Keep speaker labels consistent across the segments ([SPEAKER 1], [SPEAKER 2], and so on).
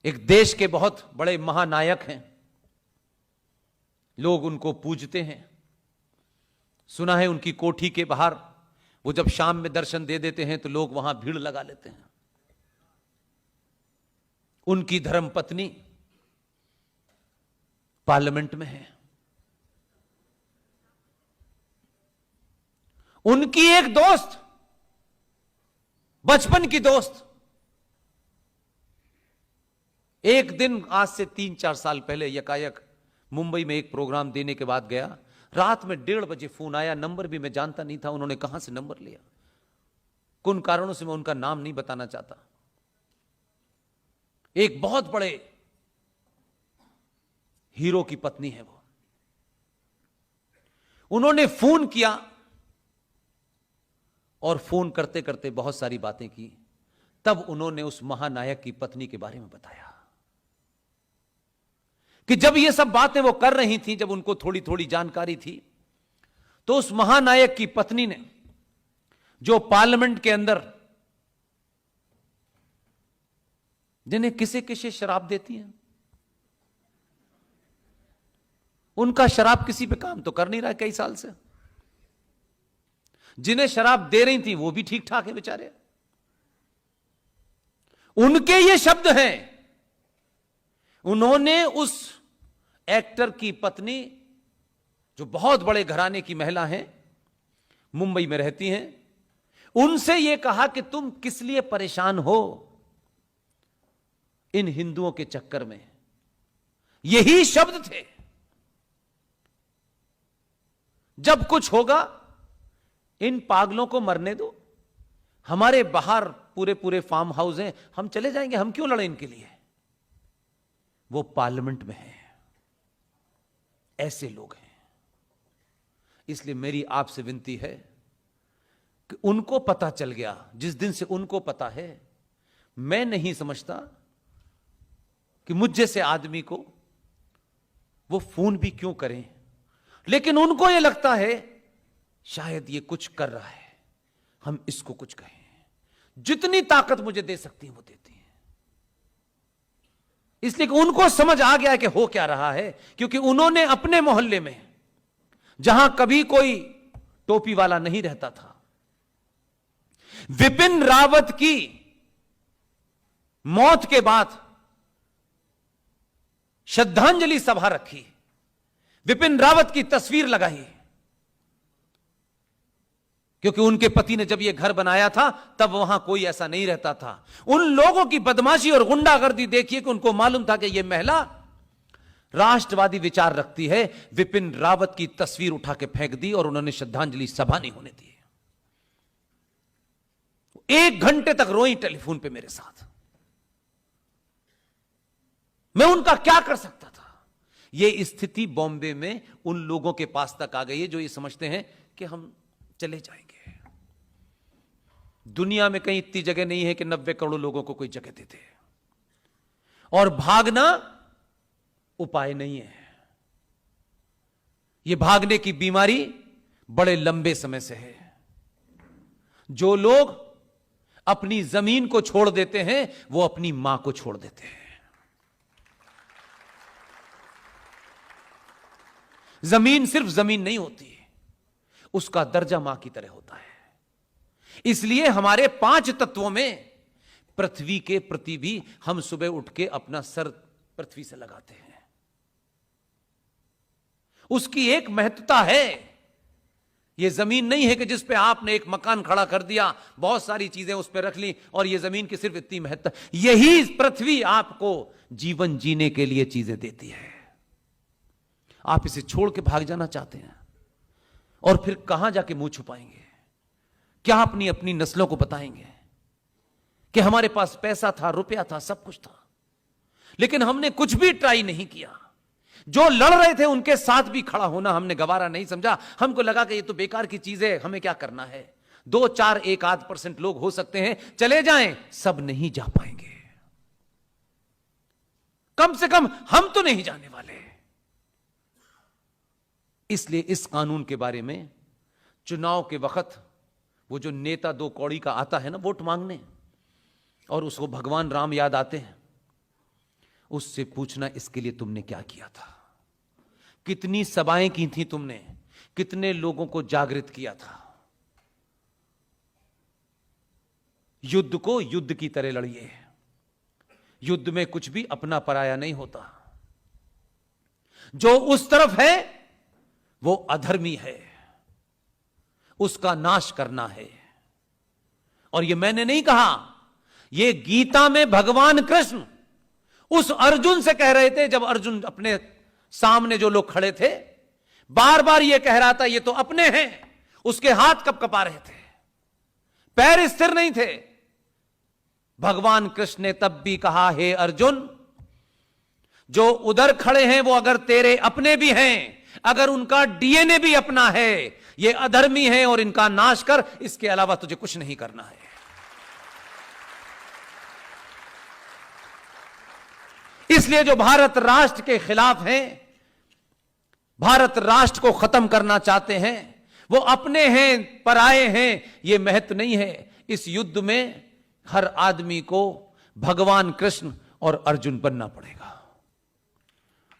[SPEAKER 1] एक देश के बहुत बड़े महानायक हैं, लोग उनको पूजते हैं। सुना है उनकी कोठी के बाहर वो जब शाम में दर्शन दे देते हैं तो लोग वहां भीड़ लगा लेते हैं। उनकी धर्मपत्नी पार्लियामेंट में है। उनकी एक दोस्त, बचपन की दोस्त, एक दिन आज से 3-4 साल पहले यकायक मुंबई में एक प्रोग्राम देने के बाद गया। रात में 1:30 बजे फोन आया, नंबर भी मैं जानता नहीं था, उन्होंने कहां से नंबर लिया, किन कारणों से मैं उनका नाम नहीं बताना चाहता। एक बहुत बड़े हीरो की पत्नी है वो। उन्होंने फोन किया और फोन करते करते बहुत सारी बातें की। तब उन्होंने उस महानायक की पत्नी के बारे में बताया कि जब ये सब बातें वो कर रही थी, जब उनको थोड़ी थोड़ी जानकारी थी, तो उस महानायक की पत्नी ने, जो पार्लियामेंट के अंदर जिन्हें किसे किसे शराब देती हैं, उनका शराब किसी पे काम तो कर नहीं रहा कई साल से। जिन्हें शराब दे रही थी वो भी ठीक ठाक है बेचारे। उनके ये शब्द हैं। उन्होंने उस एक्टर की पत्नी, जो बहुत बड़े घराने की महिला हैं, मुंबई में रहती हैं, उनसे यह कहा कि तुम किस लिए परेशान हो इन हिंदुओं के चक्कर में। यही शब्द थे। जब कुछ होगा इन पागलों को मरने दो, हमारे बाहर पूरे पूरे फार्म हाउस हैं, हम चले जाएंगे, हम क्यों लड़े इनके लिए। वो पार्लियामेंट में है, ऐसे लोग हैं। इसलिए मेरी आपसे विनती है कि उनको पता चल गया, जिस दिन से उनको पता है, मैं नहीं समझता कि मुझ जैसे आदमी को वो फोन भी क्यों करें, लेकिन उनको यह लगता है शायद ये कुछ कर रहा है, हम इसको कुछ कहें। जितनी ताकत मुझे दे सकती है वो देती है। इसलिए कि उनको समझ आ गया कि हो क्या रहा है, क्योंकि उन्होंने अपने मोहल्ले में, जहां कभी कोई टोपी वाला नहीं रहता था, विपिन रावत की मौत के बाद श्रद्धांजलि सभा रखी, विपिन रावत की तस्वीर लगाई, क्योंकि उनके पति ने जब यह घर बनाया था तब वहां कोई ऐसा नहीं रहता था। उन लोगों की बदमाशी और गुंडागर्दी देखिए कि उनको मालूम था कि यह महिला राष्ट्रवादी विचार रखती है। विपिन रावत की तस्वीर उठा के फेंक दी और उन्होंने श्रद्धांजलि सभा नहीं होने दी। 1 घंटे तक रोई टेलीफोन पे मेरे साथ। मैं उनका क्या कर सकता था। यह स्थिति बॉम्बे में उन लोगों के पास तक आ गई है जो ये समझते हैं कि हम चले जाएंगे। दुनिया में कहीं इतनी जगह नहीं है कि 90 करोड़ लोगों को कोई जगह देते, और भागना उपाय नहीं है। यह भागने की बीमारी बड़े लंबे समय से है। जो लोग अपनी जमीन को छोड़ देते हैं वो अपनी मां को छोड़ देते हैं। जमीन सिर्फ जमीन नहीं होती, उसका दर्जा मां की तरह होता है। इसलिए हमारे 5 तत्वों में पृथ्वी के प्रति भी हम सुबह उठ के अपना सर पृथ्वी से लगाते हैं। उसकी एक महत्वता है। यह जमीन नहीं है कि जिस पे आपने एक मकान खड़ा कर दिया, बहुत सारी चीजें उस पर रख ली और यह जमीन की सिर्फ इतनी महत्ता। यही पृथ्वी आपको जीवन जीने के लिए चीजें देती है। आप इसे छोड़ के भाग जाना चाहते हैं और फिर कहां जाके मुंह छुपाएंगे? क्या अपनी अपनी नस्लों को बताएंगे कि हमारे पास पैसा था, रुपया था, सब कुछ था, लेकिन हमने कुछ भी ट्राई नहीं किया। जो लड़ रहे थे उनके साथ भी खड़ा होना हमने गवारा नहीं समझा। हमको लगा कि ये तो बेकार की चीज है, हमें क्या करना है। 2-4 1-8% लोग हो सकते हैं, चले जाएं, सब नहीं जा पाएंगे। कम से कम हम तो नहीं जाने वाले। इसलिए इस कानून के बारे में चुनाव के वक्त वो जो नेता 2 कौड़ी का आता है ना वोट मांगने, और उसको भगवान राम याद आते हैं, उससे पूछना इसके लिए तुमने क्या किया था, कितनी सभाएं की थी तुमने, कितने लोगों को जागृत किया था। युद्ध को युद्ध की तरह लड़िए। युद्ध में कुछ भी अपना पराया नहीं होता। जो उस तरफ है वो अधर्मी है, उसका नाश करना है। और ये मैंने नहीं कहा, ये गीता में भगवान कृष्ण उस अर्जुन से कह रहे थे, जब अर्जुन अपने सामने जो लोग खड़े थे बार बार ये कह रहा था ये तो अपने हैं, उसके हाथ कपकपा रहे थे, पैर स्थिर नहीं थे। भगवान कृष्ण ने तब भी कहा, हे अर्जुन, जो उधर खड़े हैं वो अगर तेरे अपने भी हैं, अगर उनका डीएनए भी अपना है, ये अधर्मी है और इनका नाश कर, इसके अलावा तुझे कुछ नहीं करना है। इसलिए जो भारत राष्ट्र के खिलाफ हैं, भारत राष्ट्र को खत्म करना चाहते हैं, वो अपने हैं पराये हैं, ये महत्व नहीं है। इस युद्ध में हर आदमी को भगवान कृष्ण और अर्जुन बनना पड़ेगा।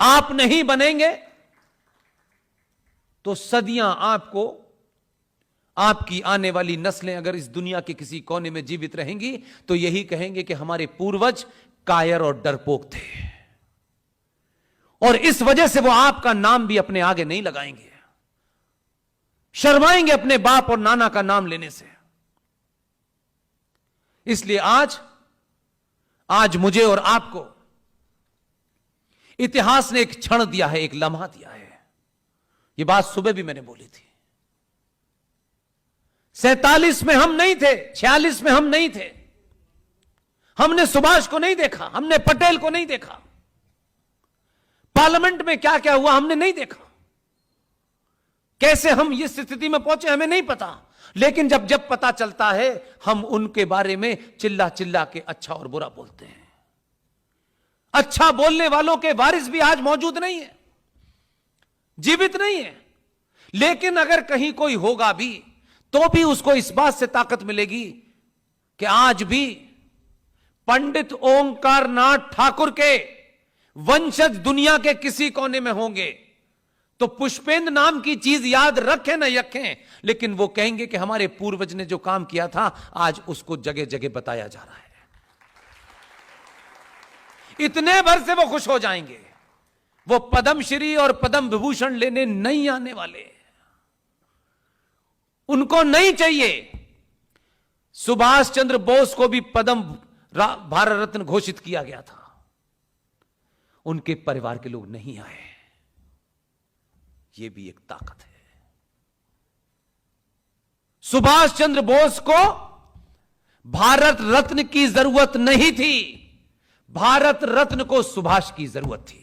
[SPEAKER 1] आप नहीं बनेंगे तो सदियां आपको, आपकी आने वाली नस्लें अगर इस दुनिया के किसी कोने में जीवित रहेंगी तो यही कहेंगे कि हमारे पूर्वज कायर और डरपोक थे, और इस वजह से वो आपका नाम भी अपने आगे नहीं लगाएंगे, शर्माएंगे अपने बाप और नाना का नाम लेने से। इसलिए आज मुझे और आपको इतिहास ने एक क्षण दिया है, एक लम्हा दिया है। यह बात सुबह भी मैंने बोली थी। 47 में हम नहीं थे, 46 में हम नहीं थे, हमने सुभाष को नहीं देखा, हमने पटेल को नहीं देखा, पार्लियामेंट में क्या क्या हुआ हमने नहीं देखा, कैसे हम इस स्थिति में पहुंचे हमें नहीं पता। लेकिन जब पता चलता है, हम उनके बारे में चिल्ला चिल्ला के अच्छा और बुरा बोलते हैं। अच्छा बोलने वालों के वारिस भी आज मौजूद नहीं है, जीवित नहीं है। लेकिन अगर कहीं कोई होगा भी तो भी उसको इस बात से ताकत मिलेगी कि आज भी पंडित ओंकार नाथ ठाकुर के वंशज दुनिया के किसी कोने में होंगे तो पुष्पेंद्र नाम की चीज याद रखें न रखें, लेकिन वो कहेंगे कि हमारे पूर्वज ने जो काम किया था आज उसको जगह जगह बताया जा रहा है। इतने भर से वो खुश हो जाएंगे। वो पद्मश्री और पद्म विभूषण लेने नहीं आने वाले, उनको नहीं चाहिए। सुभाष चंद्र बोस को भी पद्म भारत रत्न घोषित किया गया था, उनके परिवार के लोग नहीं आए। यह भी एक ताकत है। सुभाष चंद्र बोस को भारत रत्न की जरूरत नहीं थी, भारत रत्न को सुभाष की जरूरत थी।